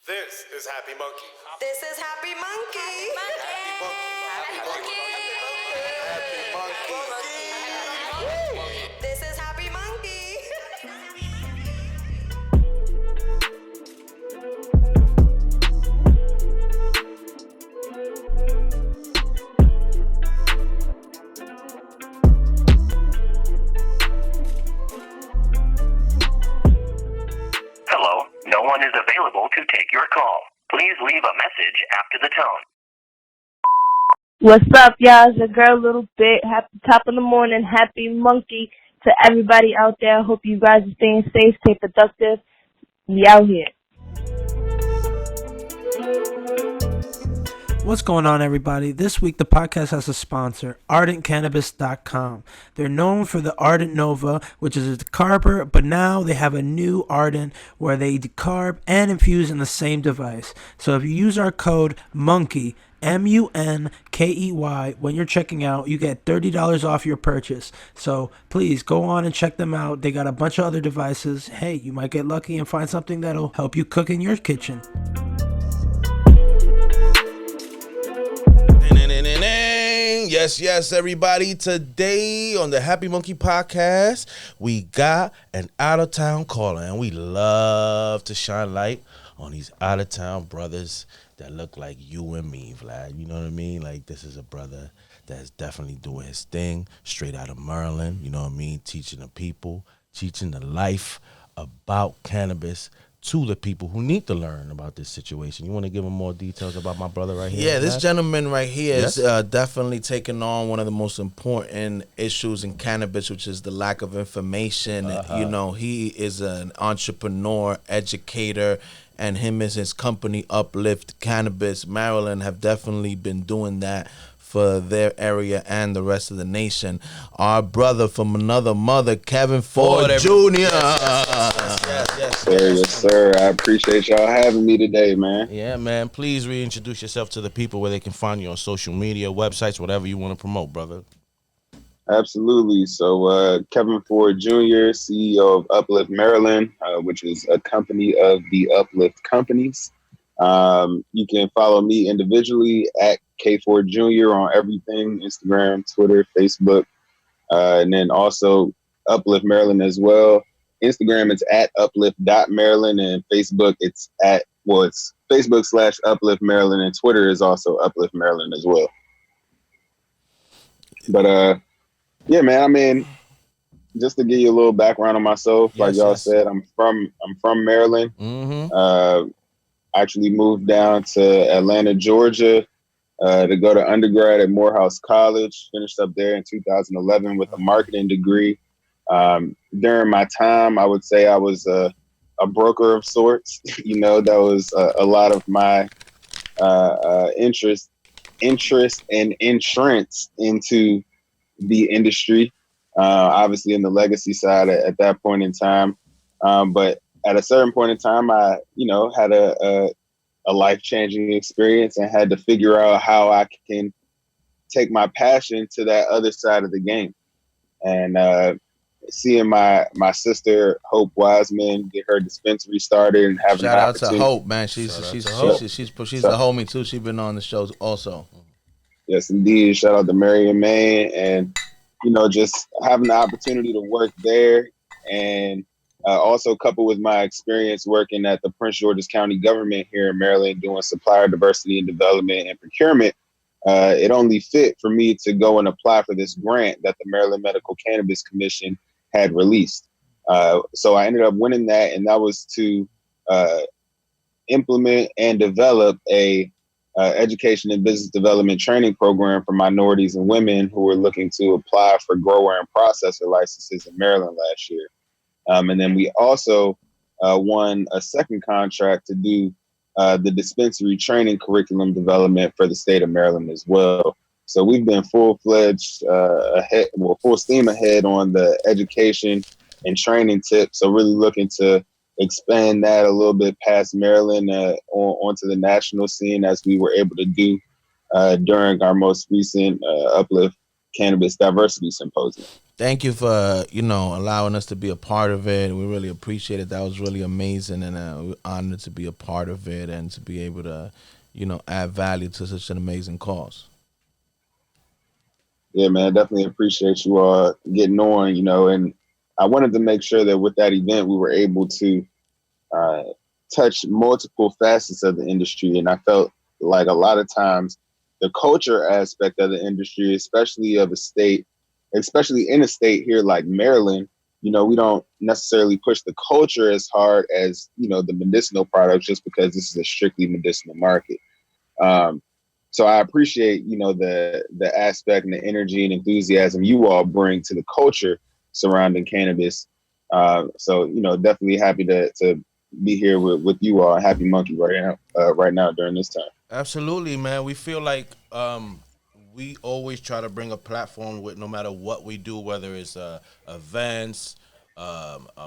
This is Happy Munkey. This is Happy Munkey. Happy Munkey. Happy Munkey. This is Happy Munkey. Hello, no one is available to take your call. Please leave a message after the tone. What's up, y'all? It's your girl, Little Bit. Happy top of the morning. Happy Monkey to everybody out there. Hope you guys are staying safe, stay productive. We out here. What's going on, everybody? This week, the podcast has a sponsor, ArdentCannabis.com. They're known for the Ardent Nova, which is a decarber, but now they have a new Ardent where they decarb and infuse in the same device. So if you use our code MONKEY, MUNKEY, when you're checking out, you get $30 off your purchase. So please go on and check them out. They got a bunch of other devices. Hey, you might get lucky and find something that'll help you cook in your kitchen. Yes, everybody. Today on the Happy Munkey podcast, we got an out-of-town caller, and we love to shine light on these out-of-town brothers that look like you and me, Vlad. You know what I mean? Like, this is a brother that's definitely doing his thing, straight out of Maryland, you know what I mean? Teaching the people, teaching the life about cannabis to the people who need to learn about this situation. You want to give them more details about my brother right here? Yeah, this gentleman right here Yes. is definitely taking on one of the most important issues in cannabis, which is the lack of information. You know, he is an entrepreneur, educator, and him and his company, Uplift Cannabis Maryland, have definitely been doing that for their area and the rest of the nation. Our brother from another mother, Kevin Ford Jr. Yes, sir. I appreciate y'all having me today, man. Yeah, man. Please reintroduce yourself to the people where they can find you on social media, websites, whatever you want to promote, brother. Absolutely. So, Kevin Ford Jr., CEO of Uplift Maryland, which is a company of the Uplift companies. You can follow me individually at K Ford Jr. on everything, Instagram, Twitter, Facebook, and then also Uplift Maryland as well. Instagram, it's at uplift.maryland, and Facebook, it's Facebook/Uplift Maryland, and Twitter is also Uplift Maryland as well. But yeah, man, I mean, just to give you a little background on myself, like y'all said, I'm from Maryland. Actually moved down to Atlanta, Georgia, to go to undergrad at Morehouse College. Finished up there in 2011 with a marketing degree. During my time, I would say I was a broker of sorts. You know, that was a lot of my interest and entrance into the industry. Obviously, in the legacy side at that point in time, but at a certain point in time, I, had a life-changing experience and had to figure out how I can take my passion to that other side of the game. And seeing my sister Hope Wiseman get her dispensary started and having Shout out to Hope, man. She's the homie too. She's been on the shows also. Yes, indeed. Shout out to Mary and May, and just having the opportunity to work there, and also coupled with my experience working at the Prince George's County government here in Maryland, doing supplier diversity and development and procurement. It only fit for me to go and apply for this grant that the Maryland Medical Cannabis Commission had released. So I ended up winning that, and that was to implement and develop a education and business development training program for minorities and women who were looking to apply for grower and processor licenses in Maryland last year. And then we also won a second contract to do the dispensary training curriculum development for the state of Maryland as well. So we've been full-fledged full steam ahead on the education and training tip. So really looking to expand that a little bit past Maryland onto the national scene, as we were able to do during our most recent Uplift Cannabis Diversity Symposium. Thank you for allowing us to be a part of it. We really appreciate it. That was really amazing, and we're honored to be a part of it and to be able to, add value to such an amazing cause. Yeah, man, definitely appreciate you all getting on, and I wanted to make sure that with that event, we were able to uh, touch multiple facets of the industry. And I felt like a lot of times the culture aspect of the industry, especially of a state, especially in a state here like Maryland, we don't necessarily push the culture as hard as, the medicinal products just because this is a strictly medicinal market. So I appreciate, the aspect and the energy and enthusiasm you all bring to the culture surrounding cannabis. So, definitely happy to be here with you all, Happy Munkey right now during this time. Absolutely, man. We feel like we always try to bring a platform with no matter what we do, whether it's events,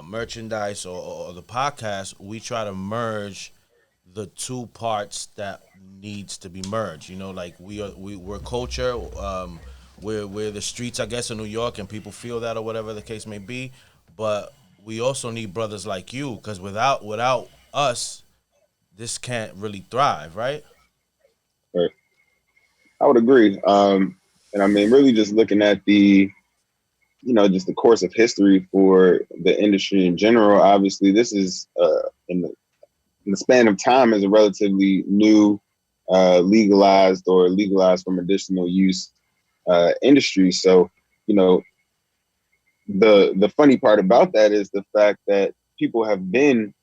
merchandise, or the podcast. We try to merge the two parts that needs to be merged. Like we're culture. We're the streets, I guess, in New York, and people feel that or whatever the case may be. But we also need brothers like you, because without us, this can't really thrive, right? Right. I would agree. And I mean, really just looking at just the course of history for the industry in general, obviously this is in the span of time is a relatively new legalized for medicinal use industry. So, the funny part about that is the fact that people have been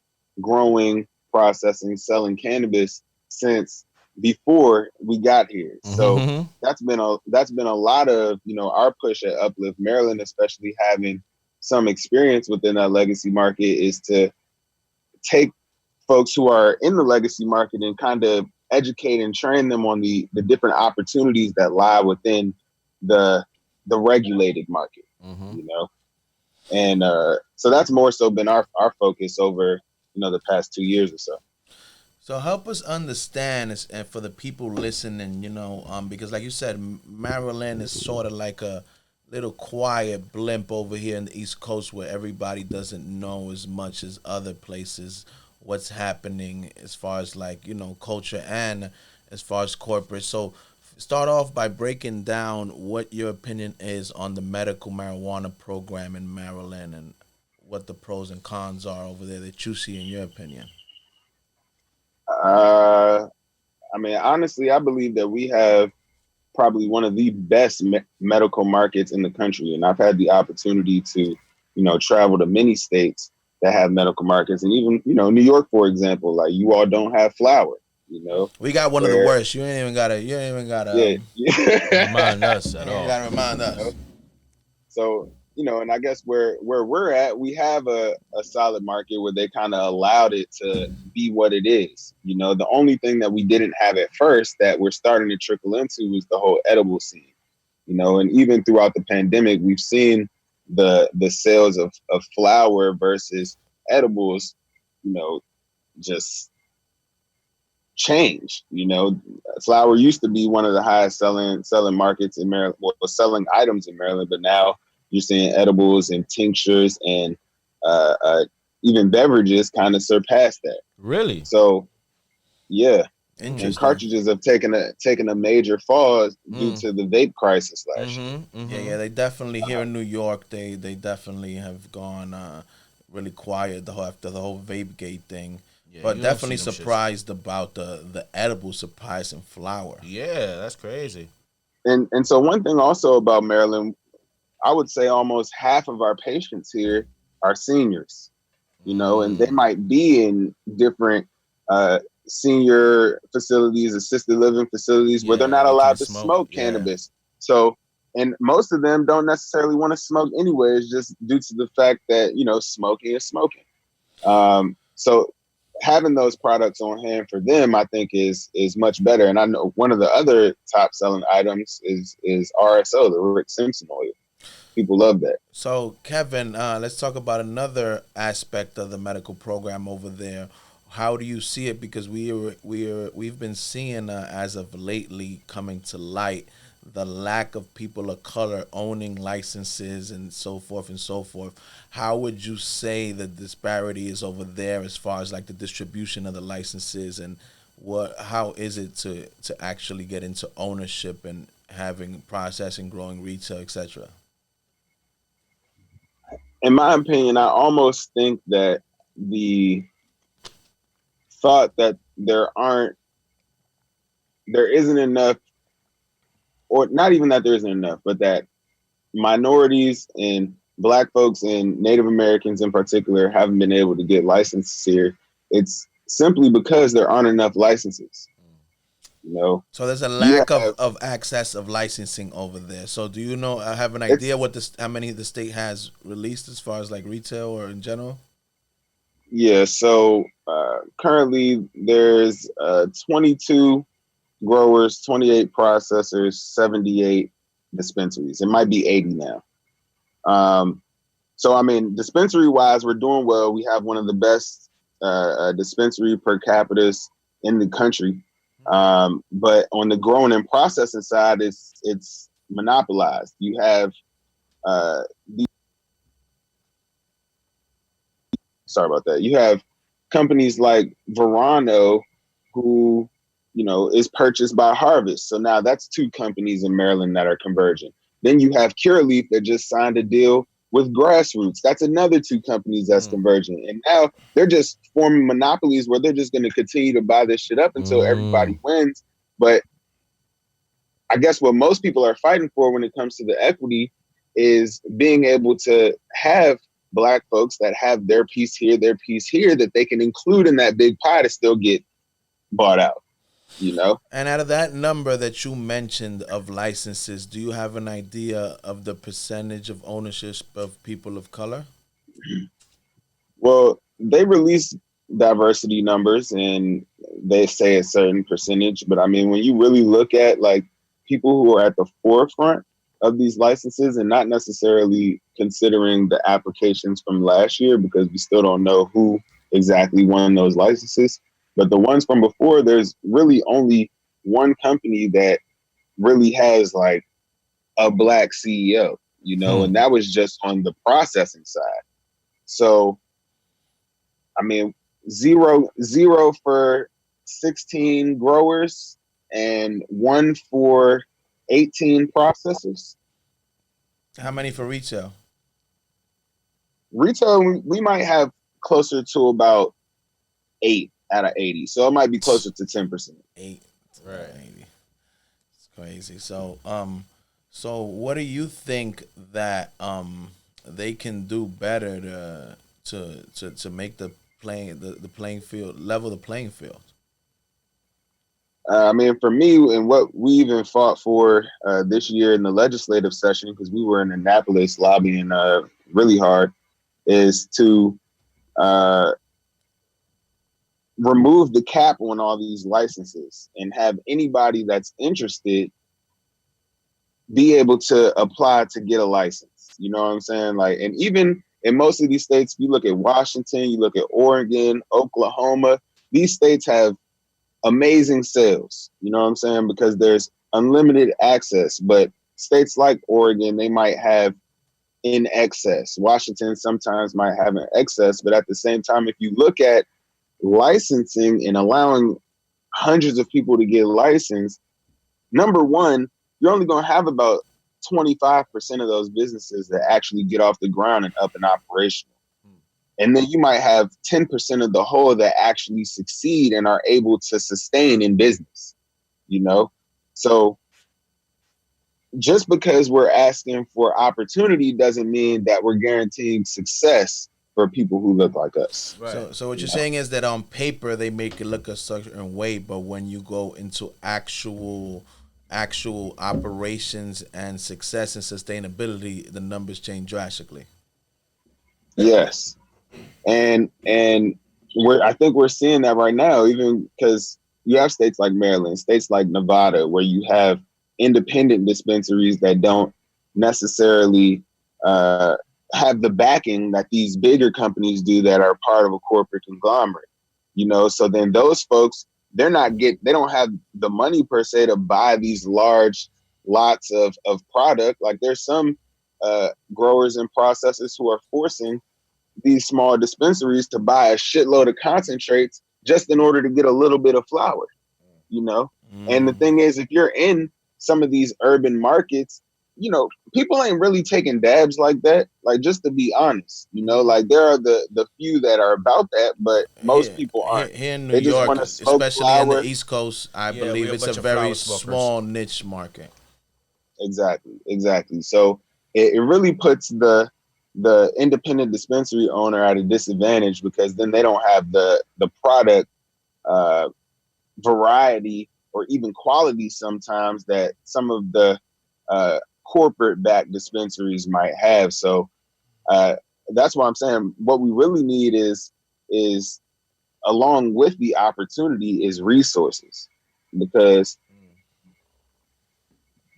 growing, processing, selling cannabis since before we got here. So that's been a lot of our push at Uplift Maryland, especially having some experience within that legacy market, is to take folks who are in the legacy market and kind of educate and train them on the different opportunities that lie within the regulated market, and so that's more so been our focus over the past 2 years or so. So help us understand, and for the people listening, because like you said, Maryland is sort of like a little quiet blimp over here in the East Coast where everybody doesn't know as much as other places what's happening as far as like, culture and as far as corporate. So start off by breaking down what your opinion is on the medical marijuana program in Maryland and what the pros and cons are over there that you see in your opinion. I mean, honestly, I believe that we have probably one of the best medical markets in the country. And I've had the opportunity to, travel to many states that have medical markets. And even, New York, for example, like you all don't have flower, We got one of the worst. You ain't even gotta remind us at all. You gotta remind us. So, and I guess where we're at, we have a solid market where they kind of allowed it to be what it is. The only thing that we didn't have at first that we're starting to trickle into was the whole edible scene. And even throughout the pandemic, we've seen the sales of flower versus edibles, just change. Flower used to be one of the highest selling markets in Maryland, selling items in Maryland, but now you're seeing edibles and tinctures and even beverages kind of surpass that. Really? So, yeah. And cartridges have taken a major fall due to the vape crisis last year. Yeah, they definitely here in New York. They definitely have gone really quiet after the whole vape gate thing. Yeah, but definitely surprised about the edible surprise in flower. Yeah, that's crazy. And so one thing also about Maryland, I would say almost half of our patients here are seniors, and they might be in different senior facilities, assisted living facilities where they're not allowed to smoke cannabis. So, and most of them don't necessarily want to smoke anyways, just due to the fact that, smoking is smoking. So having those products on hand for them, I think is much better. And I know one of the other top selling items is RSO, the Rick Simpson oil. People love that. So Kevin, let's talk about another aspect of the medical program over there. How do you see it? Because we've been seeing as of lately coming to light the lack of people of color owning licenses and so forth and so forth. How would you say the disparity is over there as far as like the distribution of the licenses, and how is it to actually get into ownership and having processing, growing, retail, etc.? In my opinion, I almost think that the thought that there isn't enough, or not even that there isn't enough, but that minorities and Black folks and Native Americans in particular haven't been able to get licenses here. It's simply because there aren't enough licenses. You know, so there's a lack of access of licensing over there. So do you know? I have an idea how many the state has released as far as like retail or in general. Yeah. So currently there's 22 growers, 28 processors, 78 dispensaries. It might be 80 now. So I mean, dispensary wise, we're doing well. We have one of the best dispensary per capita in the country. But on the growing and processing side, it's monopolized. You have sorry about that. You have companies like Verano, who, you know, is purchased by Harvest. So now that's two companies in Maryland that are converging. Then you have Curaleaf that just signed a deal with Grassroots. That's another two companies that's converging. And now they're just forming monopolies where they're just going to continue to buy this shit up until everybody wins. But I guess what most people are fighting for when it comes to the equity is being able to have Black folks that have their piece here, that they can include in that big pie to still get bought out, you know? And out of that number that you mentioned of licenses, do you have an idea of the percentage of ownership of people of color? Well, they release diversity numbers and they say a certain percentage, but I mean, when you really look at like people who are at the forefront of these licenses, and not necessarily considering the applications from last year, because we still don't know who exactly won those licenses, but the ones from before, there's really only one company that really has like a Black CEO, you know, and that was just on the processing side. So, I mean, zero for 16 growers and 1 for 18 processors. How many for retail? Retail, we might have closer to about 8 out of 80. So it might be closer to 10%. 8, right? 80. It's crazy. So, so what do you think that they can do better to make the playing field level the playing field? I mean, for me, and what we even fought for this year in the legislative session, because we were in Annapolis lobbying really hard, is to remove the cap on all these licenses and have anybody that's interested be able to apply to get a license. You know what I'm saying? Like, and even in most of these states, if you look at Washington, you look at Oregon, Oklahoma, these states have amazing sales, you know what I'm saying? Because there's unlimited access, but states like Oregon, they might have in excess. Washington sometimes might have an excess, but at the same time, if you look at licensing and allowing hundreds of people to get licensed, number one, you're only going to have about 25% of those businesses that actually get off the ground and up and operational. And then you might have 10% of the whole that actually succeed and are able to sustain in business, you know? So just because we're asking for opportunity doesn't mean that we're guaranteeing success for people who look like us. Right. So what you're saying is that on paper they make it look a certain way, but when you go into actual operations and success and sustainability, the numbers change drastically. Yes. And I think we're seeing that right now, even because you have states like Maryland, states like Nevada, where you have independent dispensaries that don't necessarily have the backing that these bigger companies do that are part of a corporate conglomerate, you know. So then those folks, they don't have the money per se to buy these large lots of product. Like there's some growers and processors who are forcing these small dispensaries to buy a shitload of concentrates just in order to get a little bit of flower, you know? And the thing is, if you're in some of these urban markets, you know, people ain't really taking dabs like that. Like, just to be honest, you know, like there are the few that are about that, but most people aren't. Here in New They just York, want to smoke especially in the flower. East Coast, I Yeah, believe we're a it's a bunch of very flower smokers. small niche market. Exactly. So it really puts the independent dispensary owner at a disadvantage, because then they don't have the product variety or even quality sometimes that some of the corporate backed dispensaries might have. So that's why I'm saying what we really need is along with the opportunity is resources, because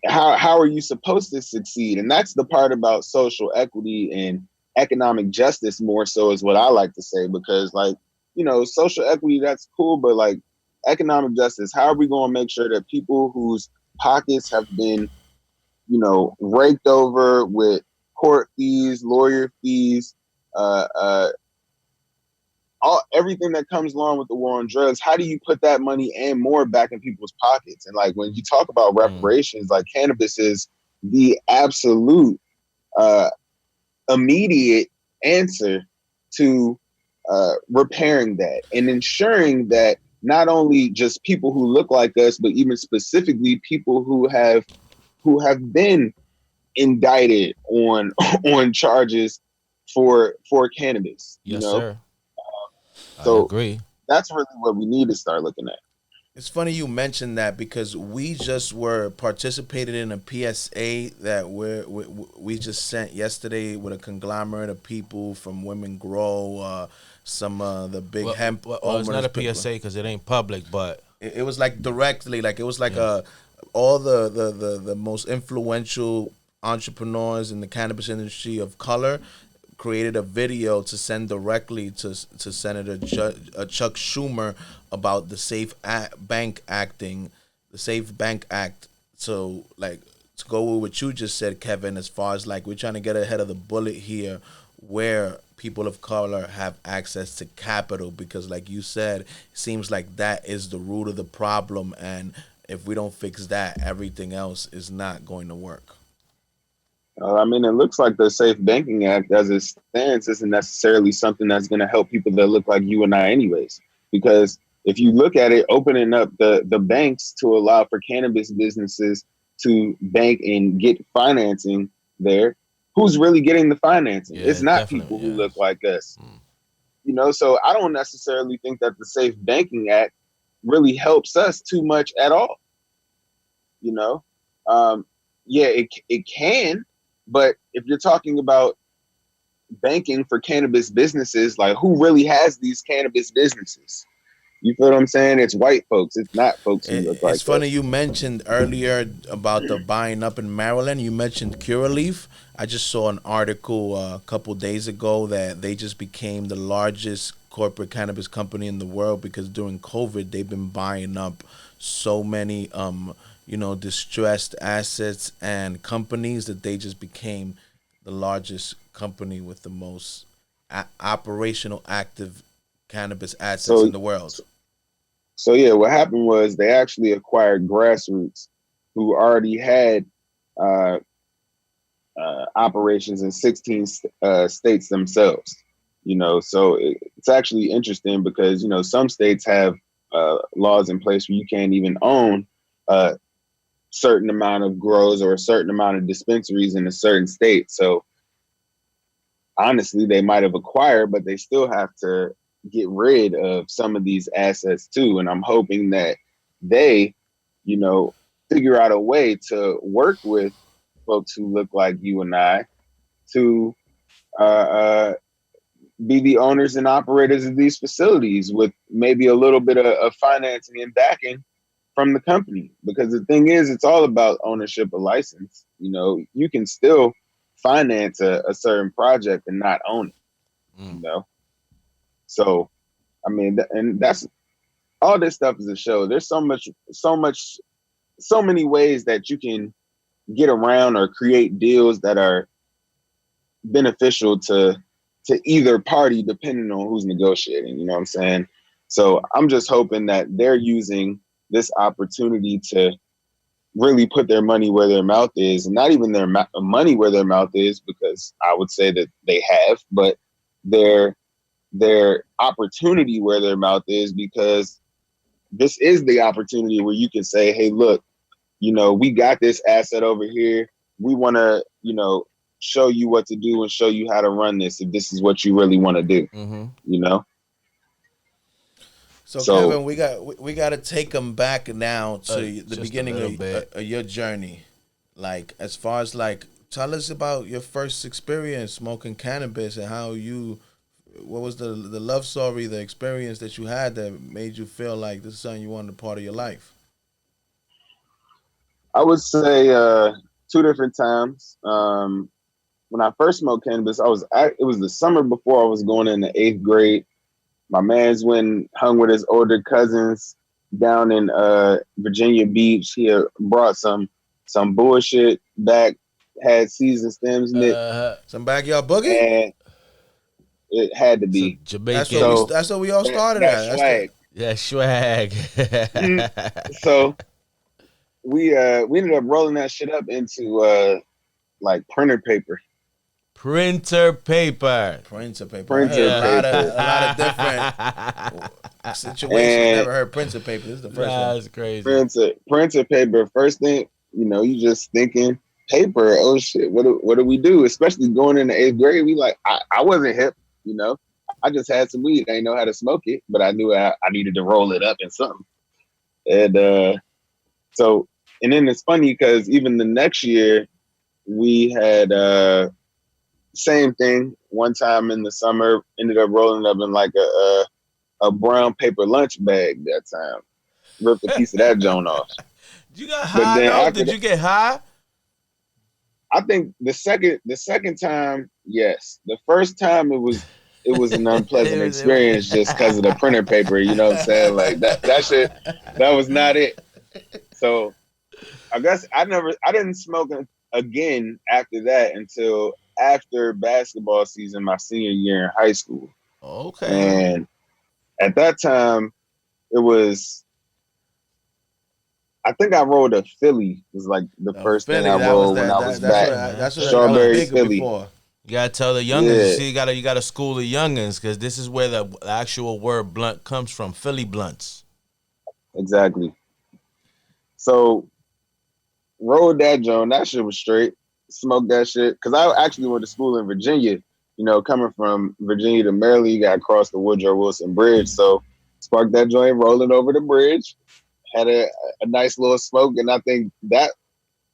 how are you supposed to succeed? And that's the part about social equity and economic justice, more so, is what I like to say, because, like, you know, social equity, that's cool, but like economic justice, how are we going to make sure that people whose pockets have been, you know, raked over with court fees, lawyer fees, everything that comes along with the war on drugs, how do you put that money and more back in people's pockets? And like when you talk about reparations, like cannabis is the absolute immediate answer to repairing that and ensuring that not only just people who look like us, but even specifically people who have been indicted on on charges for cannabis. You Yes, know, sir. I so agree. that's really what we need to start looking at. It's funny you mentioned that, because we just were participated in a PSA that we just sent yesterday with a conglomerate of people from Women Grow, some the big hemp Well, owners. it's not a PSA because it ain't public, but It was like directly, like it was like all the most influential entrepreneurs in the cannabis industry of color created a video to send directly to Senator Chuck Schumer about the Safe Bank Act. So, like, to go with what you just said, Kevin, as far as like we're trying to get ahead of the bullet here, where people of color have access to capital, because like you said, it seems like that is the root of the problem, and if we don't fix that, everything else is not going to work. I mean, it looks like the Safe Banking Act, as it stands, isn't necessarily something that's going to help people that look like you and I, anyways. Because if you look at it, opening up the banks to allow for cannabis businesses to bank and get financing there, who's really getting the financing? yeah, It's not definitely, people who yeah. look like us. You know, so I don't necessarily think that the Safe Banking Act really helps us too much at all. You know, yeah, it can. But if you're talking about banking for cannabis businesses, like who really has these cannabis businesses? You feel what I'm saying? It's white folks. It's not folks who look like It's funny us. you mentioned earlier about the buying up in Maryland. You mentioned Curaleaf. I just saw an article a couple days ago that they just became the largest corporate cannabis company in the world, because during COVID they've been buying up so many distressed assets and companies that they just became the largest company with the most operational active cannabis assets So, in the world. so yeah, what happened was they actually acquired Grassroots, who already had uh, operations in 16 states themselves. You know, so it's actually interesting because, you know, some states have laws in place where you can't even own a certain amount of grows or a certain amount of dispensaries in a certain state. So honestly, they might have acquired, but they still have to get rid of some of these assets too. And I'm hoping that they, you know, figure out a way to work with folks who look like you and I to be the owners and operators of these facilities with maybe a little bit of financing and backing from the company. Because the thing is, it's all about ownership of license. You know, you can still finance a certain project and not own it, you know? So, I mean, and that's all this stuff is a show. There's so many ways that you can get around or create deals that are beneficial to either party, depending on who's negotiating. You know what I'm saying? So I'm just hoping that they're using this opportunity to really put their money where their mouth is, and not even their money where their mouth is, because I would say that they have, but their opportunity where their mouth is, because this is the opportunity where you can say, hey, look, you know, we got this asset over here. We want to, you know, show you what to do and show you how to run this if this is what you really want to do. You know. So Kevin, we got to take them back now to the beginning of your journey. Like, as far as like, tell us about your first experience smoking cannabis and how what was the love story, the experience that you had that made you feel like this is something you wanted a part of your life? I would say 2 different times. When I first smoked cannabis, it was the summer before I was going into 8th grade. My man's hung with his older cousins down in Virginia Beach. He had brought some bullshit back, had seasoned stems in it. Some backyard boogie? And it had to be. Jamaican. That's what we all started at. Swag. Swag. So we ended up rolling that shit up into like printer paper. Printer paper. A lot of different situations. Never heard printer paper. This is the first one. That's crazy. Printer paper. First thing, you know, you just thinking paper. Oh shit, what do we do? Especially going into 8th grade, we like I wasn't hip, you know. I just had some weed. I didn't know how to smoke it, but I knew I needed to roll it up in something. And so, and then it's funny because even the next year we had same thing. One time in the summer, ended up rolling up in like a brown paper lunch bag that time. Ripped a piece of that joint off. You got high though? Did you get high? I think the second time, yes. The first time it was an unpleasant experience just because of the printer paper. You know what I'm saying? Like that shit, that was not it. So I guess I didn't smoke again after that until after basketball season, my senior year in high school. Okay. And at that time, it was, I think I rolled a Philly. It was like the first thing I rolled when I was back. That's what Strawberry Philly. Before. You gotta tell the youngins. See, you gotta school the youngins because this is where the actual word blunt comes from. Philly blunts. Exactly. So rolled that joint. That shit was straight. Smoked that shit because I actually went to school in Virginia. You know, coming from Virginia to Maryland, you got to cross the Woodrow Wilson Bridge. So sparked that joint, rolling over the bridge. Had a nice little smoke, and I think that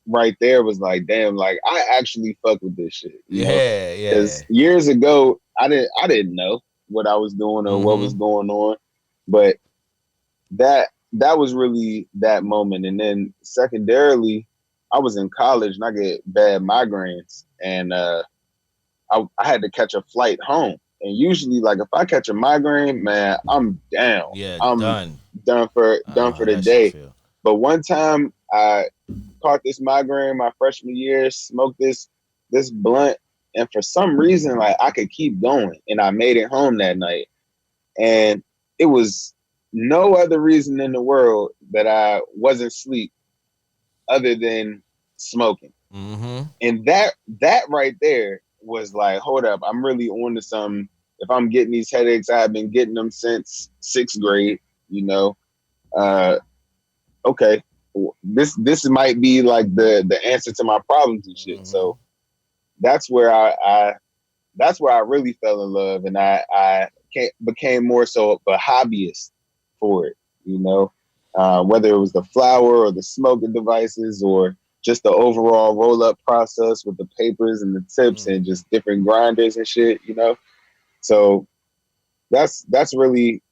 right there was like, damn, like I actually fuck with this shit. Yeah. Because years ago, I didn't know what I was doing or what was going on, but that was really that moment. And then secondarily, I was in college and I get bad migraines, and I had to catch a flight home. And usually, like if I catch a migraine, man, I'm down. Yeah, I'm done for the day. But one time I caught this migraine my freshman year, smoked this blunt, and for some reason, like I could keep going, and I made it home that night. And it was no other reason in the world that I wasn't asleep other than smoking. And that right there was like, hold up, I'm really on to something. If I'm getting these headaches, I've been getting them since 6th grade, you know. Okay, this might be like the answer to my problems and shit. So that's where I really fell in love, and I became more so a hobbyist for it, you know. Whether it was the flower or the smoking devices or just the overall roll-up process with the papers and the tips and just different grinders and shit, you know. So that's really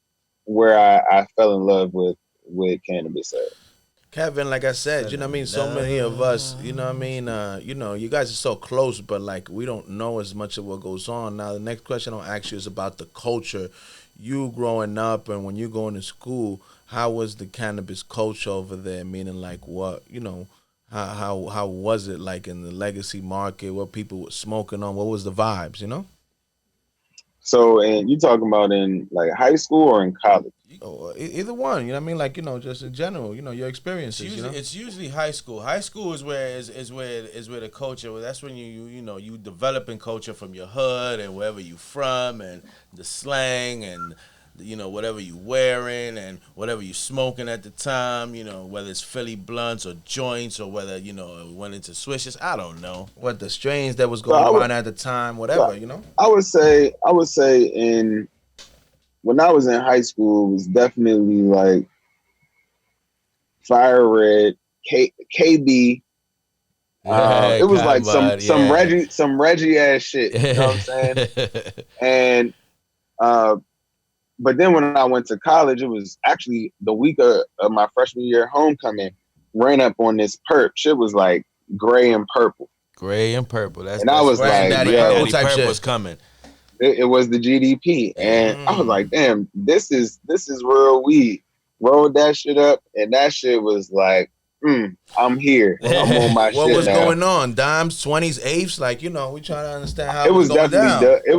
where I fell in love with cannabis at. Kevin, like I said, you know what I mean? So many of us, you know what I mean? You know, you guys are so close, but like we don't know as much of what goes on. Now, the next question I'll ask you is about the culture. You growing up and when you going to school, how was the cannabis culture over there? Meaning like what, you know, How was it like in the legacy market? What people were smoking on? What was the vibes? You know. So, and you talking about in like high school or in college? Oh, either one, you know what I mean? Like, just in general, your experiences, It's usually high school. High school is where the culture. Well, that's when you developing culture from your hood and wherever you from, and the slang and whatever you wearing and whatever you smoking at the time. Whether it's Philly blunts or joints or whether it went into swishes. I don't know. What the strains that was going on at the time, whatever, I would say in when I was in high school, it was definitely like Fire Red, KB. It was like some Reggie ass shit. You know what I'm saying? And but then when I went to college, it was actually the week of my freshman year homecoming. Ran up on this perp. Shit was like gray and purple. Gray and purple. I was like, Daddy Purple was coming. It was the GDP, and I was like, damn, this is real weed. Rolled that shit up, and that shit was like, I'm here. I'm on my shit. What was now. going on? Dimes, 20s, eighths? Like, we trying to understand how it was going definitely down. It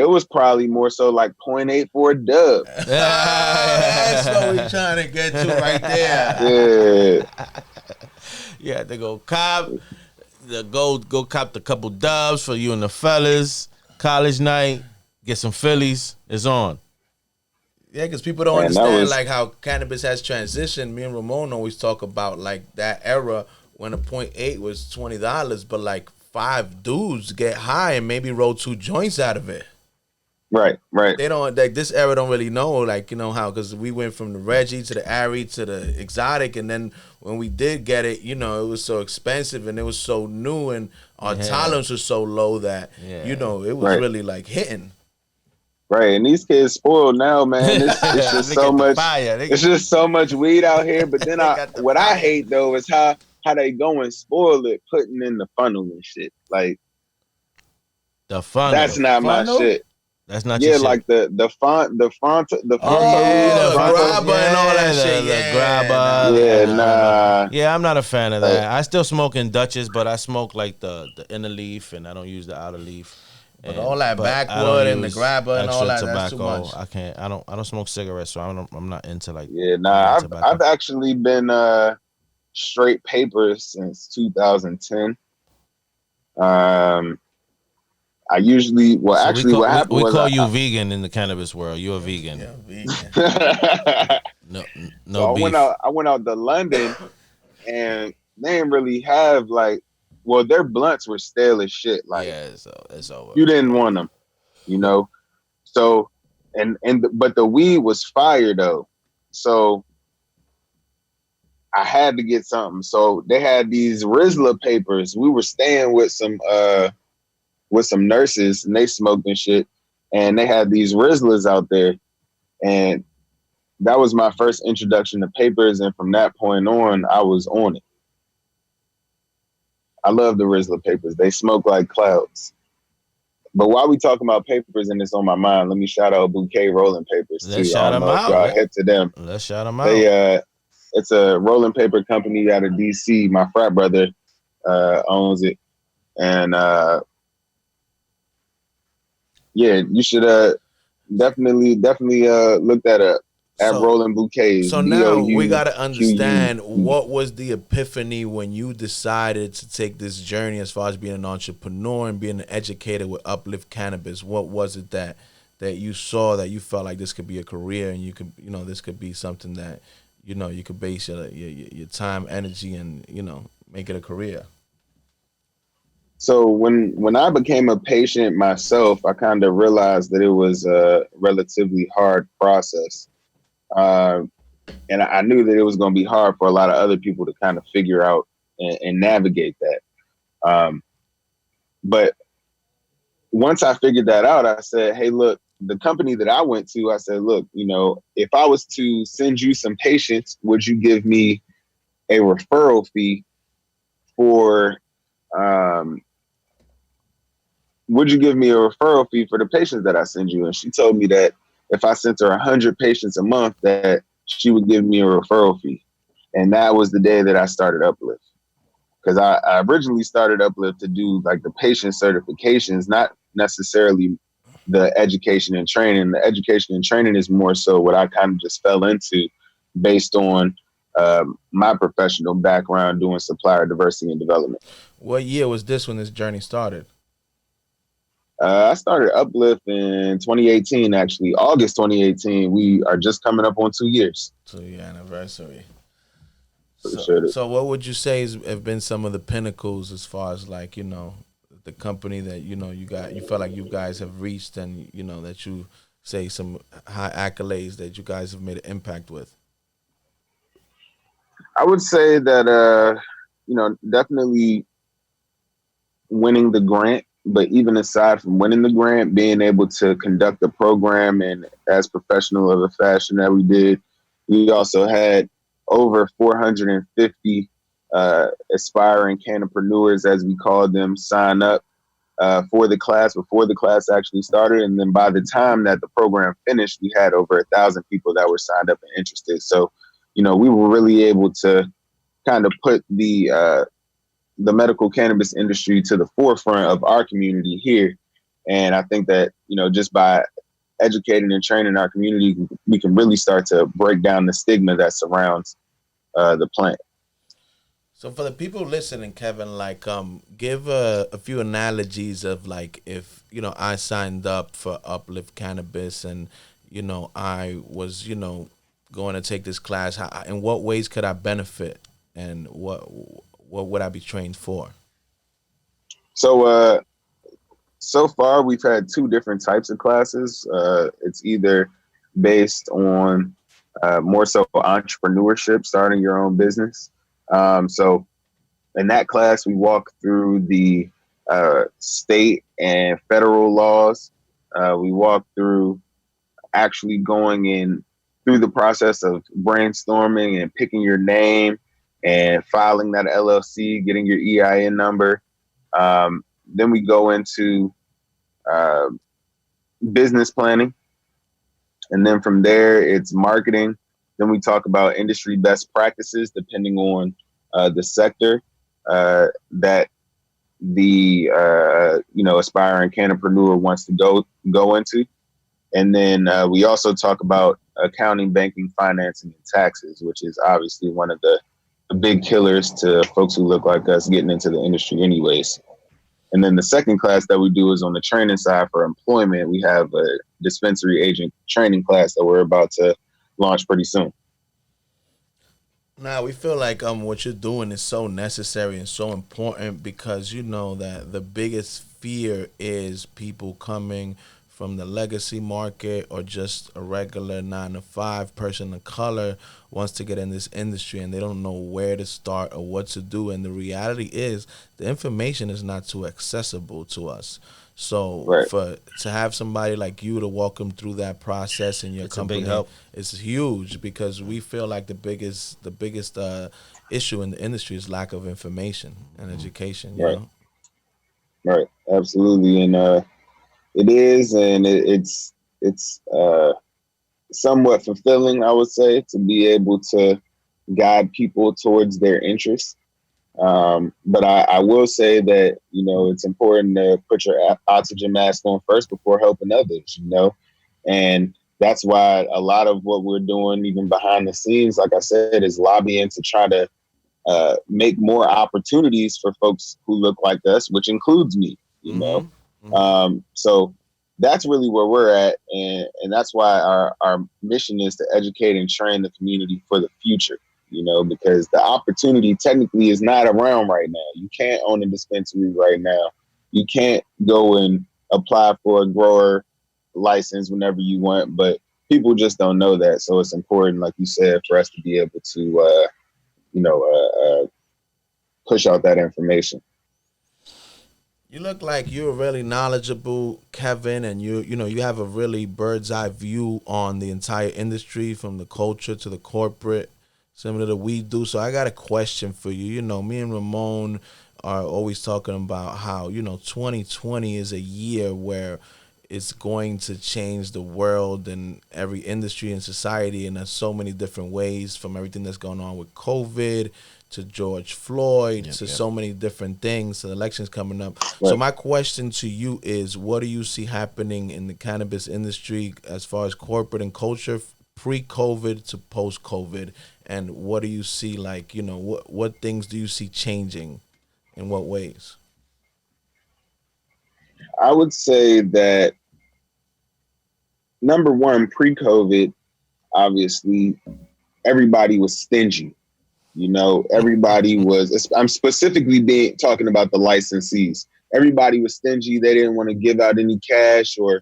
was probably more so like 0.8 for a dub. That's what we trying to get to right there. Yeah. Yeah, they go cop. Go cop a couple dubs for you and the fellas. College night, get some Phillies. It's on. Yeah, because people don't understand like how cannabis has transitioned. Me and Ramon always talk about like that era when a 0.8 was $20, but like 5 dudes get high and maybe roll 2 joints out of it. Right. They don't like this era. Don't really know like how, because we went from the Reggie to the Ari to the exotic, and then when we did get it, it was so expensive and it was so new, and our tolerance was so low that it was really like hitting. Right, and these kids spoiled now, man. It's just so much. It's just so much weed out here. But then what I hate though is how they go and spoil it, putting in the funnel and shit. Like the funnel. That's not my shit. That's not your shit. Like the font, the grabber and all that shit. The grabber. Yeah, nah. Yeah, I'm not a fan of that. I still smoke in Dutchess, but I smoke like the inner leaf, and I don't use the outer leaf. But all that backwood and the grabber and all that, that's too much. I can't. I don't smoke cigarettes, so I'm not into like. Yeah, nah. I've actually been straight papers since 2010. I usually, what happened was we call you vegan in the cannabis world. You're a vegan. Yeah, vegan. no beef. I went out to London, and they didn't really have like, well, their blunts were stale as shit. Like, yeah, it's over. You didn't want them, So, but the weed was fire though. So I had to get something. So they had these Rizla papers. We were staying with some nurses, and they smoked and shit. And they had these Rizlas out there. And that was my first introduction to papers. And from that point on, I was on it. I love the Rizla papers. They smoke like clouds. But while we talking about papers and it's on my mind, let me shout out Bouquet Rolling Papers too. Let's shout them out. Y'all head to them. Let's shout them out. It's a rolling paper company out of DC. My frat brother owns it. And you should definitely look that up at Rolling Bouquets. So now we got to understand what was the epiphany when you decided to take this journey as far as being an entrepreneur and being an educator with Uplift Cannabis. What was it that you saw that you felt like this could be a career, and you could, this could be something that, you could base your time, energy, and, make it a career? So when I became a patient myself, I kind of realized that it was a relatively hard process. And I knew that it was going to be hard for a lot of other people to kind of figure out and navigate that. But once I figured that out, I said, hey, look, the company that I went to, I said, look, if I was to send you some patients, would you give me a referral fee for the patients that I send you? And she told me that if I sent her 100 patients a month, that she would give me a referral fee. And that was the day that I started Uplift. Because I originally started Uplift to do like the patient certifications, not necessarily the education and training. The education and training is more so what I kind of just fell into based on my professional background doing supplier diversity and development. What year was this when this journey started? I started Uplift in 2018, actually. August 2018. We are just coming up on 2 years. 2-year anniversary. Appreciate it. So what would you say have been some of the pinnacles as far as like, the company that, you felt like you guys have reached, and, that you say some high accolades that you guys have made an impact with? I would say that, definitely winning the grant, but even aside from winning the grant, being able to conduct the program and as professional of a fashion that we did, we also had over 450 aspiring cannapreneurs, as we called them, sign up for the class before the class actually started. And then by the time that the program finished, we had over 1,000 people that were signed up and interested. So, we were really able to kind of put the medical cannabis industry to the forefront of our community here. And I think that, just by educating and training our community, we can really start to break down the stigma that surrounds the plant. So for the people listening, Kevin, like, give a few analogies of like, if, I signed up for Uplift Cannabis and, I was, going to take this class, in what ways could I benefit, and what would I be trained for? So, so far we've had 2 different types of classes. It's either based on more so entrepreneurship, starting your own business. So in that class, we walk through the state and federal laws. We walk through actually going in through the process of brainstorming and picking your name and filing that LLC, getting your EIN number. Then we go into business planning. And then from there, it's marketing. Then we talk about industry best practices, depending on the sector that the aspiring cannapreneur wants to go into. And then we also talk about accounting, banking, financing, and taxes, which is obviously one of the big killers to folks who look like us getting into the industry anyways. And then the second class that we do is on the training side for employment. We have a dispensary agent training class that we're about to launch pretty soon. Now, we feel like what you're doing is so necessary and so important, because you know that the biggest fear is people coming from the legacy market or just a regular 9-to-5 person of color wants to get in this industry and they don't know where to start or what to do. And the reality is the information is not too accessible to us. So to have somebody like you to walk them through that process in your company is huge, because we feel like the biggest issue in the industry is lack of information and education. You know? Right. Absolutely. And it is, and it's somewhat fulfilling, I would say, to be able to guide people towards their interests. But I will say that, it's important to put your oxygen mask on first before helping others, and that's why a lot of what we're doing, even behind the scenes, like I said, is lobbying to try to make more opportunities for folks who look like us, which includes me, so that's really where we're at. And that's why our mission is to educate and train the community for the future, because the opportunity technically is not around right now. You can't own a dispensary right now. You can't go and apply for a grower license whenever you want, but people just don't know that. So it's important, like you said, for us to be able to, push out that information. You look like you're really knowledgeable, Kevin, and you have a really bird's eye view on the entire industry, from the culture to the corporate, similar to we do. So I got a question for you. Me and Ramon are always talking about how, 2020 is a year where it's going to change the world and every industry and society in so many different ways, from everything that's going on with COVID to George Floyd to so many different things. The elections coming up. Right. So my question to you is, what do you see happening in the cannabis industry as far as corporate and culture pre-COVID to post-COVID? And what do you see, like, you know, what things do you see changing? In what ways? I would say that number one, pre-COVID, obviously, everybody was stingy. You know, everybody was, I'm specifically talking about the licensees. Everybody was stingy. They didn't want to give out any cash or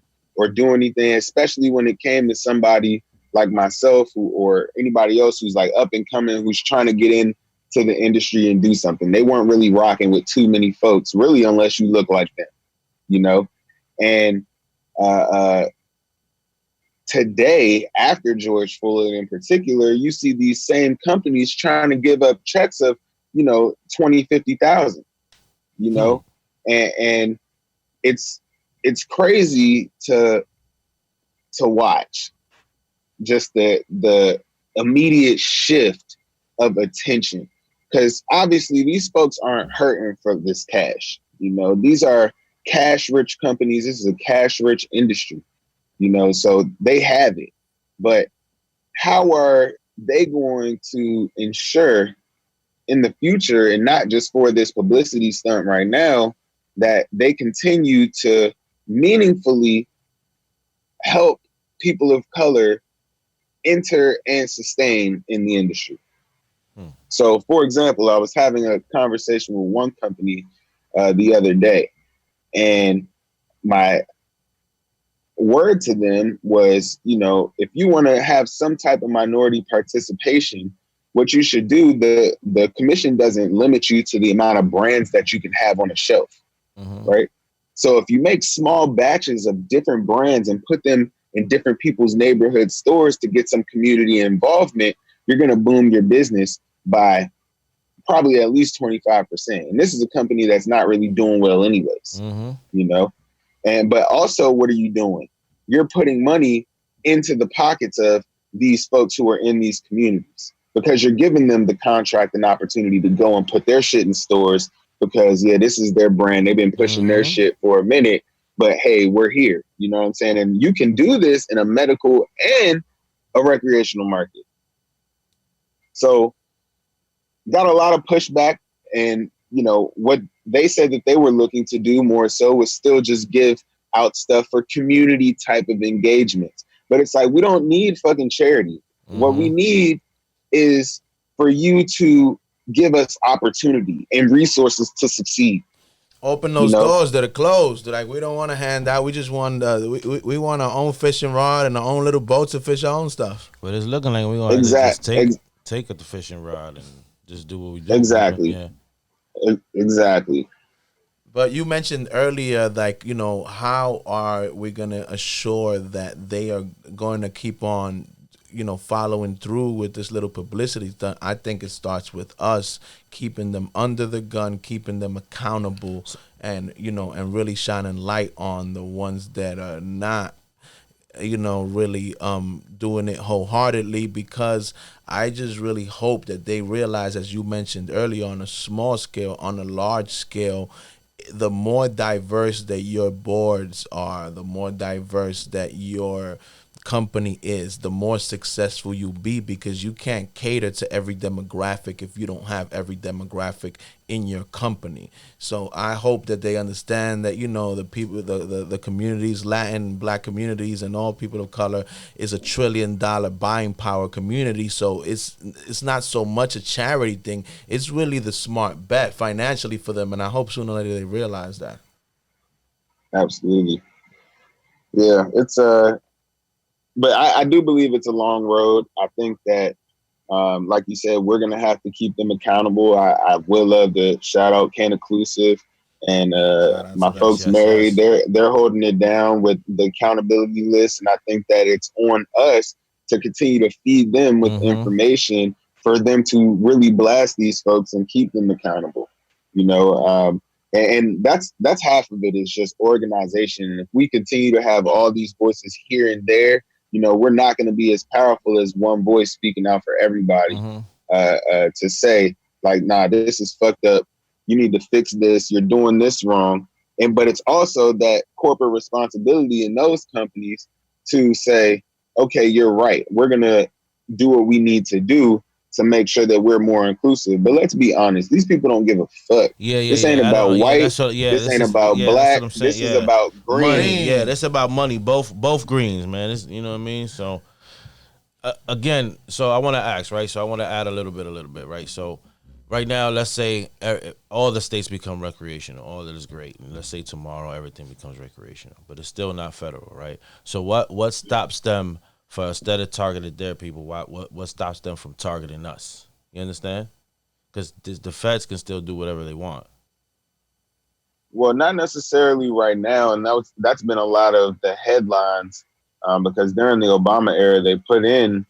do anything, especially when it came to somebody like myself or anybody else who's like up and coming, who's trying to get into the industry and do something. They weren't really rocking with too many folks, really, unless you look like them, you know? And today, after George Floyd in particular, you see these same companies trying to give up checks of, you know, 20, 50,000, you know, and it's crazy to watch just the immediate shift of attention, because obviously these folks aren't hurting for this cash. You know, these are cash rich companies. This is a cash rich industry. You know, so they have it. But how are they going to ensure in the future, and not just for this publicity stunt right now, that they continue to meaningfully help people of color enter and sustain in the industry? So, for example, I was having a conversation with one company the other day, and my word to them was, you know, if you want to have some type of minority participation, what you should do, the commission doesn't limit you to the amount of brands that you can have on a shelf, right? So if you make small batches of different brands and put them in different people's neighborhood stores to get some community involvement, you're going to boom your business by probably at least 25%. And this is a company that's not really doing well anyways, you know? But also, what are you doing? You're putting money into the pockets of these folks who are in these communities, because you're giving them the contract and opportunity to go and put their shit in stores because, yeah, this is their brand. They've been pushing their shit for a minute, but hey, we're here. You know what I'm saying? And you can do this in a medical and a recreational market. So got a lot of pushback, and, you know, what they said that they were looking to do more so was still just give out stuff for community type of engagements. But it's like, we don't need fucking charity. What we need is for you to give us opportunity and resources to succeed. Open those doors that are closed. Like, we don't want to hand out. We just want we want our own fishing rod and our own little boat to fish our own stuff. But it's looking like we're going to just take the fishing rod and just do what we do. Exactly. Yeah. Exactly. But you mentioned earlier, like, you know, how are we going to assure that they are going to keep on, you know, following through with this little publicity stuff? I think it starts with us keeping them under the gun, keeping them accountable, and, you know, and really shining light on the ones that are not, you know, really doing it wholeheartedly, because I just really hope that they realize, as you mentioned earlier, on a small scale, on a large scale, the more diverse that your boards are, the more diverse that your company is, the more successful you'll be, because you can't cater to every demographic if you don't have every demographic in your company. So I hope that they understand that, you know, the people, the communities, Latin, Black communities, and all people of color is $1 trillion buying power community. So it's not so much a charity thing. It's really the smart bet financially for them. And I hope sooner or later they realize that. Absolutely. Yeah, it's but I do believe it's a long road. I think that, like you said, we're going to have to keep them accountable. I will love to shout out Can Inclusive and my folks married. They're holding it down with the accountability list. And I think that it's on us to continue to feed them with information for them to really blast these folks and keep them accountable. You know, And that's half of it is just organization. And if we continue to have all these voices here and there, we're not going to be as powerful as one voice speaking out for everybody to say like, nah, this is fucked up. You need to fix this. You're doing this wrong. But it's also that corporate responsibility in those companies to say, okay, you're right. We're going to do what we need to do to make sure that we're more inclusive. But let's be honest, these people don't give a fuck. This ain't about white. This ain't about black. This is about green. Money. Yeah, that's about money. Both greens, man. You know what I mean? So again, so I want to ask, right? So I want to add a little bit, right? So right now, let's say all the states become recreational. All that is great. And let's say tomorrow everything becomes recreational, but it's still not federal, right? So what stops them for instead of targeting their people? What stops them from targeting us? You understand? Because the feds can still do whatever they want. Well, not necessarily right now, and that's been a lot of the headlines because during the Obama era they put in,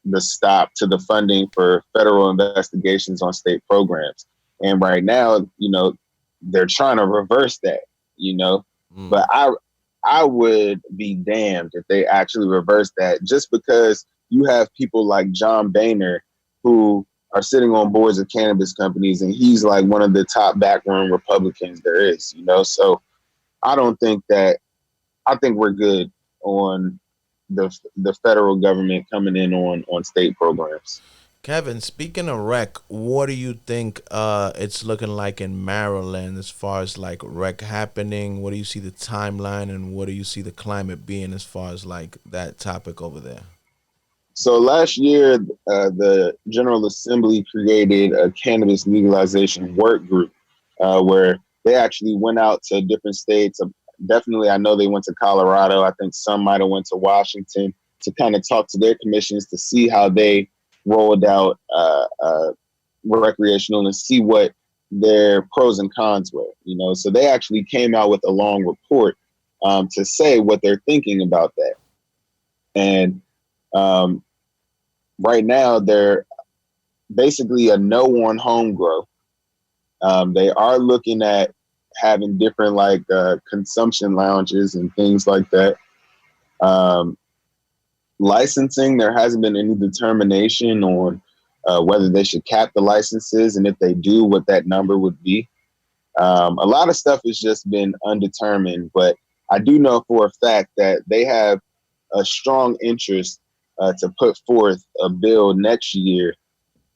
the stop to the funding for federal investigations on state programs, and right now, they're trying to reverse that. But I would be damned if they actually reverse that, just because you have people like John Boehner who are sitting on boards of cannabis companies, and he's like one of the top backroom Republicans there is, So I think we're good on the federal government coming in on state programs. Kevin, speaking of rec, what do you think it's looking like in Maryland as far as like rec happening? What do you see the timeline, and what do you see the climate being as far as like that topic over there? So last year, the General Assembly created a cannabis legalization work group where they actually went out to different states. Definitely, I know they went to Colorado. I think some might have went to Washington to kind of talk to their commissions to see how they rolled out recreational and see what their pros and cons were. So they actually came out with a long report to say what they're thinking about that. And right now, they're basically a no on home grow. They are looking at having different consumption lounges and things like that. Licensing, there hasn't been any determination on whether they should cap the licenses, and if they do, what that number would be. A lot of stuff has just been undetermined, but I do know for a fact that they have a strong interest to put forth a bill next year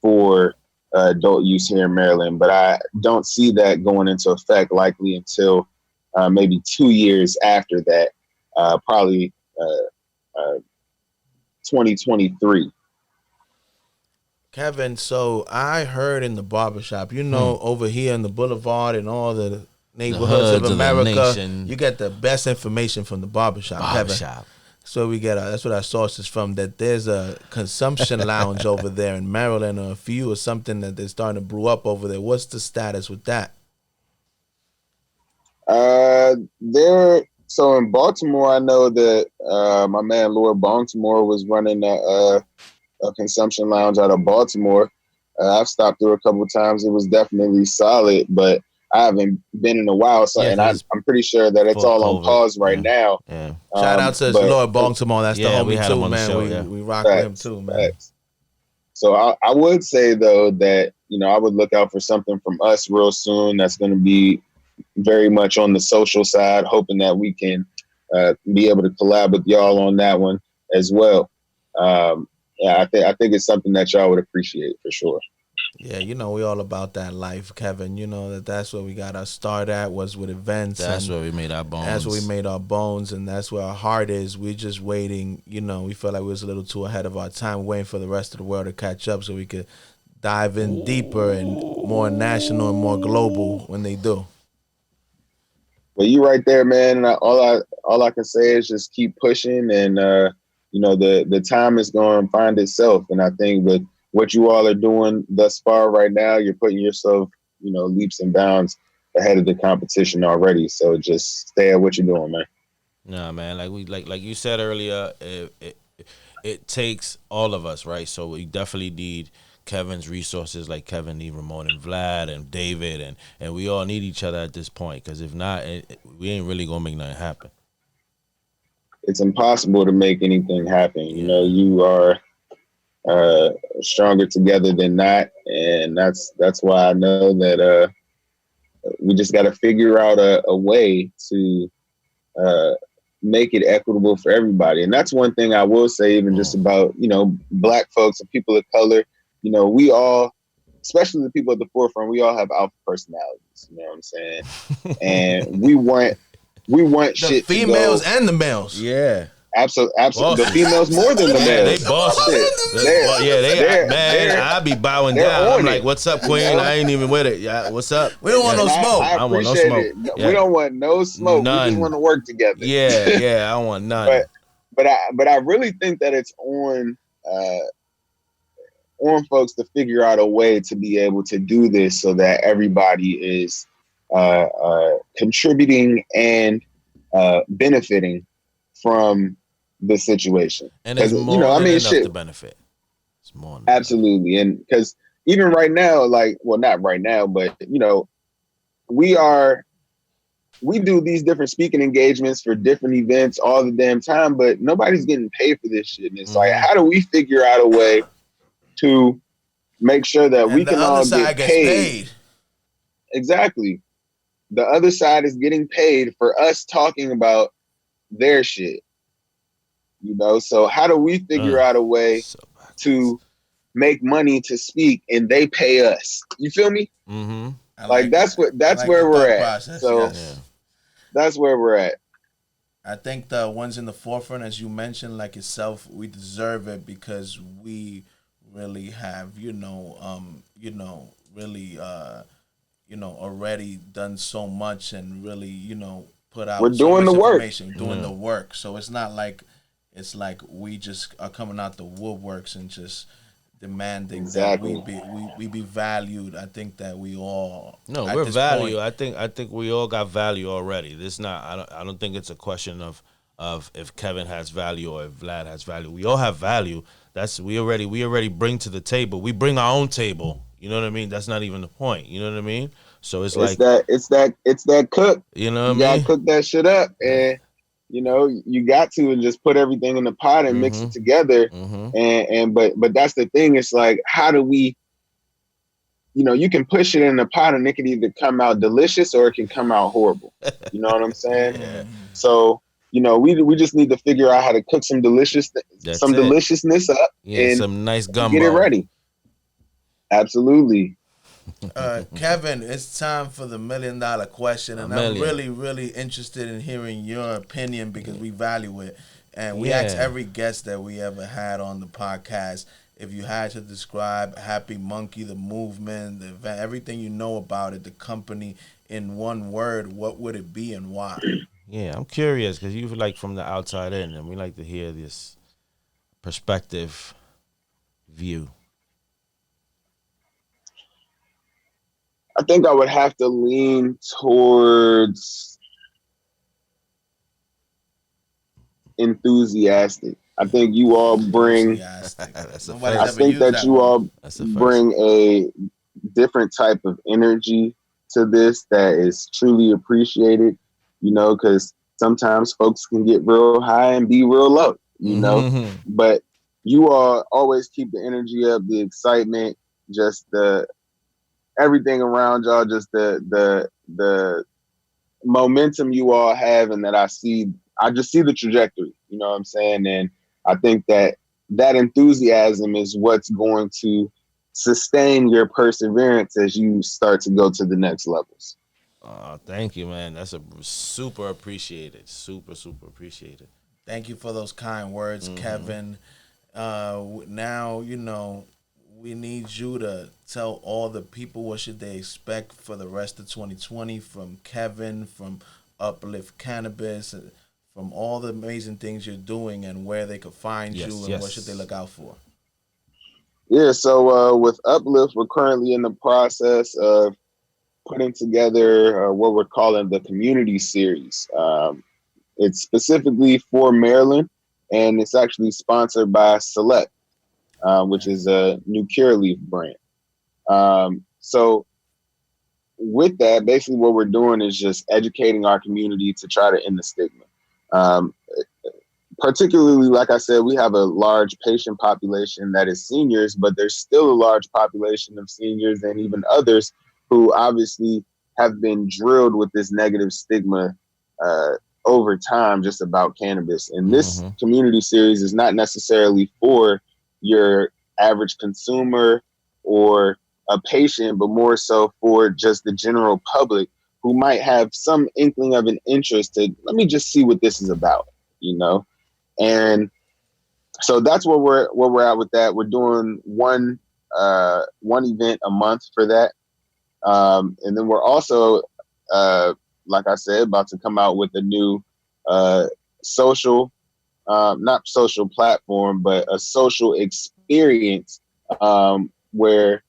for adult use here in Maryland, but I don't see that going into effect likely until maybe 2 years after that, probably 2023. Kevin, so I heard in the barbershop, over here in the boulevard and all the neighborhoods of America, you get the best information from the barbershop, Kevin. So we get that's what our sources from, that there's a consumption lounge over there in Maryland, or a few, or something that they're starting to brew up over there. What's the status with that? So in Baltimore, I know that my man Lord Baltimore was running a consumption lounge out of Baltimore. I've stopped through a couple of times. It was definitely solid, but I haven't been in a while. So, and I'm pretty sure that it's all on pause right now. Yeah. Shout out to Lord Baltimore. That's the homie too, man. We rock with him too, man. So I would say though that I would look out for something from us real soon. That's going to be very much on the social side, hoping that we can be able to collab with y'all on that one as well. I think it's something that y'all would appreciate for sure. Yeah, we all about that life, Kevin. That's where we got our start at, was with events. That's where we made our bones. That's where we made our bones, and that's where our heart is. We're just waiting. We felt like we was a little too ahead of our time, waiting for the rest of the world to catch up so we could dive in deeper and more national and more global when they do. Well, you right there, man. And all I can say is just keep pushing, and the time is going to find itself. And I think with what you all are doing thus far right now, you're putting yourself, leaps and bounds ahead of the competition already. So just stay at what you're doing, man. Nah, man. Like you said earlier, it takes all of us, right? So we definitely need Kevin's resources, like Kevin need Ramon and Vlad and David, and we all need each other at this point, because if not, we ain't really gonna make nothing happen. It's impossible to make anything happen. Yeah. You know, you are stronger together than not, and that's why I know that we just got to figure out a way to make it equitable for everybody. And that's one thing I will say, even just about, you know, Black folks and people of color. You know, we all, especially the people at the forefront, we all have alpha personalities. You know what I'm saying? And we want The shit females to go. and the males. Yeah. Absolutely. The Bosses. females more than the Yeah, males. they bosses. I be bowing they're down. I'm on like, it. "What's up, Queen?" You know? I ain't even with it. Yeah, what's up? We don't want no And smoke. I I want no appreciate smoke. it. Yeah. We don't want no smoke. We None. just want to work together. Yeah, I don't want none. But I really think that it's on folks to figure out a way to be able to do this so that everybody is contributing and benefiting from the situation. And it's 'Cause, more you know, I than mean, enough shit. to benefit. It's more than Absolutely. And because even right now, like, well, not right now, but, you know, we do these different speaking engagements for different events all the damn time, but nobody's getting paid for this shit. And it's like, how do we figure out a way to make sure that we And the can other all side get gets paid? Exactly. The other side is getting paid for us talking about their shit. You know, so how do we figure out a way to make money to speak and they pay us? You feel me? Mm-hmm. Like that's where we're at. Process, So yes. that's where we're at. I think the ones in the forefront, as you mentioned, like yourself, we deserve it because we really have, already done so much and really, put out We're so doing much the work. information, doing the work. So it's not like we just are coming out the woodworks and just demanding Exactly. that we be valued. I think that we all we're value. I think we all got value already. This not. I don't think it's a question of if Kevin has value or if Vlad has value. We all have value. We already bring to the table. We bring our own table. You know what I mean? That's not even the point. You know what I mean? So it's like it's that cook. You know what I mean? You gotta cook that shit up, and you got to and just put everything in the pot and mix it together. But that's the thing. It's like, how do we? You can push it in the pot and it can either come out delicious or it can come out horrible. You know what I'm saying? Yeah. So we just need to figure out how to cook some deliciousness up and some nice gumbo. Get it ready. Absolutely. Kevin, it's time for the $1 million question, and I'm really, really interested in hearing your opinion because we value it. And we ask every guest that we ever had on the podcast, if you had to describe Happy Munkey, the movement, the event, everything you know about it, the company, in one word, what would it be and why? Yeah, I'm curious because you like from the outside in, and we like to hear this perspective view. I think I would have to lean towards enthusiastic. I think you all bring. I think that you all bring a different type of energy to this that is truly appreciated. Because sometimes folks can get real high and be real low. But you all always keep the energy up, the excitement, just the everything around y'all, just the momentum you all have, and that I just see the trajectory. You know what I'm saying? And I think that enthusiasm is what's going to sustain your perseverance as you start to go to the next levels. Thank you, man. That's a super appreciated. Super appreciated. Thank you for those kind words, Kevin. Now, we need you to tell all the people what should they expect for the rest of 2020 from Kevin, from Uplift Cannabis, from all the amazing things you're doing, and where they could find you and what should they look out for. Yeah, so with Uplift, we're currently in the process of putting together what we're calling the community series. It's specifically for Maryland. and it's actually sponsored by Select, which is a new Curaleaf brand. So with that, basically what we're doing is just educating our community to try to end the stigma. Particularly, like I said, we have a large patient population that is seniors, but there's still a large population of seniors and even others who obviously have been drilled with this negative stigma over time just about cannabis. And this community series is not necessarily for your average consumer or a patient, but more so for just the general public who might have some inkling of an interest to, let me just see what this is about, you know? And so that's where we're at with that. We're doing one event a month for that. And then we're also, like I said, about to come out with a new social, not social platform, but a social experience where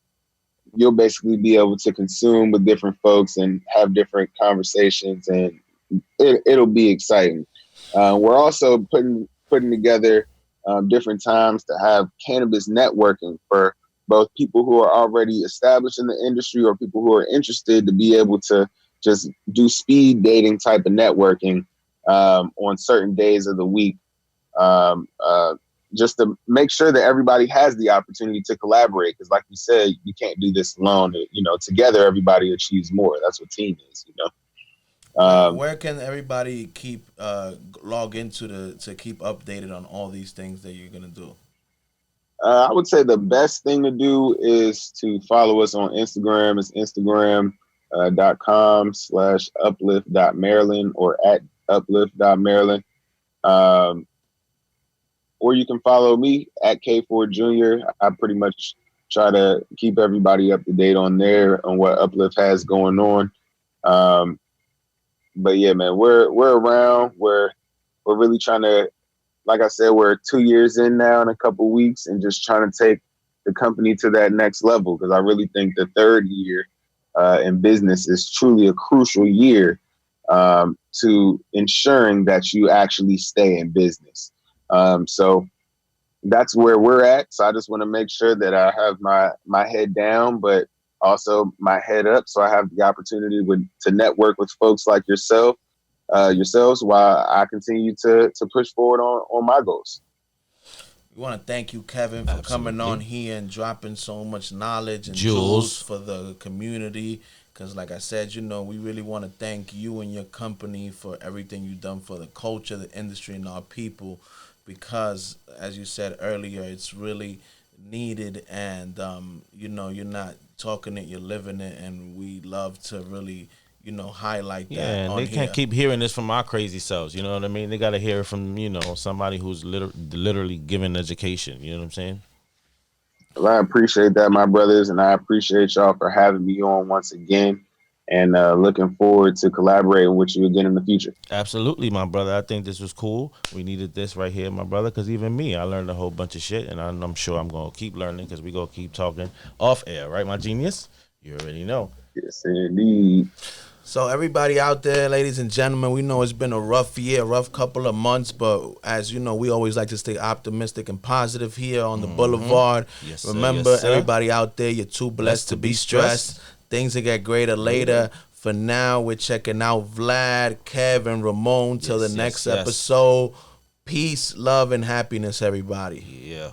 you'll basically be able to consume with different folks and have different conversations, and it'll be exciting. We're also putting together different times to have cannabis networking for both people who are already established in the industry or people who are interested to be able to just do speed dating type of networking on certain days of the week, just to make sure that everybody has the opportunity to collaborate. Because like you said, you can't do this alone. You know, together, everybody achieves more. That's what team is, you know. Where can everybody keep log into to keep updated on all these things that you're gonna do? I would say the best thing to do is to follow us on Instagram. It's Instagram.com/uplift.maryland or @uplift.maryland. Or you can follow me at K4 Jr. I pretty much try to keep everybody up to date on there on what Uplift has going on. But yeah, man, we're around. We're really trying to, like I said, we're 2 years in now in a couple weeks, and just trying to take the company to that next level. Because I really think the third year in business is truly a crucial year to ensuring that you actually stay in business. So that's where we're at. So I just want to make sure that I have my head down, but also my head up, so I have the opportunity to network with folks like yourselves while I continue to push forward on my goals. We want to thank you, Kevin, for coming on here and dropping so much knowledge and jewels for the community. Because like I said, you know, we really want to thank you and your company for everything you've done for the culture, the industry, and our people. Because, as you said earlier, it's really needed, and you know, you're not talking it, you're living it, and we love to really, you know, highlight that. Yeah, and they can't keep hearing this from our crazy selves. You know what I mean? They got to hear it from, you know, somebody who's literally giving education. You know what I'm saying? Well, I appreciate that, my brothers, and I appreciate y'all for having me on once again. And looking forward to collaborating with you again in the future. Absolutely, my brother. I think this was cool. We needed this right here, my brother, because even me, I learned a whole bunch of shit, and I'm sure I'm going to keep learning because we going to keep talking off air. Right, my genius? You already know. Yes, indeed. So everybody out there, ladies and gentlemen, we know it's been a rough year, a rough couple of months, but as you know, we always like to stay optimistic and positive here on the boulevard. Yes, Remember, yes, sir. Everybody out there, you're too blessed to be stressed. Things will get greater later. For now, we're checking out Vlad, Kev, and Ramon till the next episode. Peace, love, and happiness, everybody. Yeah.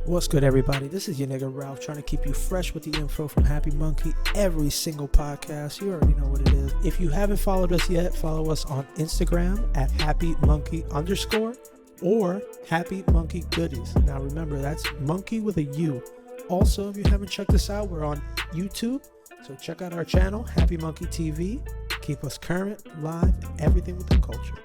What's good, everybody? This is your nigga Ralph, trying to keep you fresh with the info from Happy Munkey every single podcast. You already know what it is. If you haven't followed us yet, follow us on Instagram at @HappyMunkey_ or Happy Munkey Goodies. Now remember, that's monkey with a U. Also, if you haven't checked us out, we're on YouTube. So check out our channel, Happy Munkey TV. Keep us current, live, everything with the culture.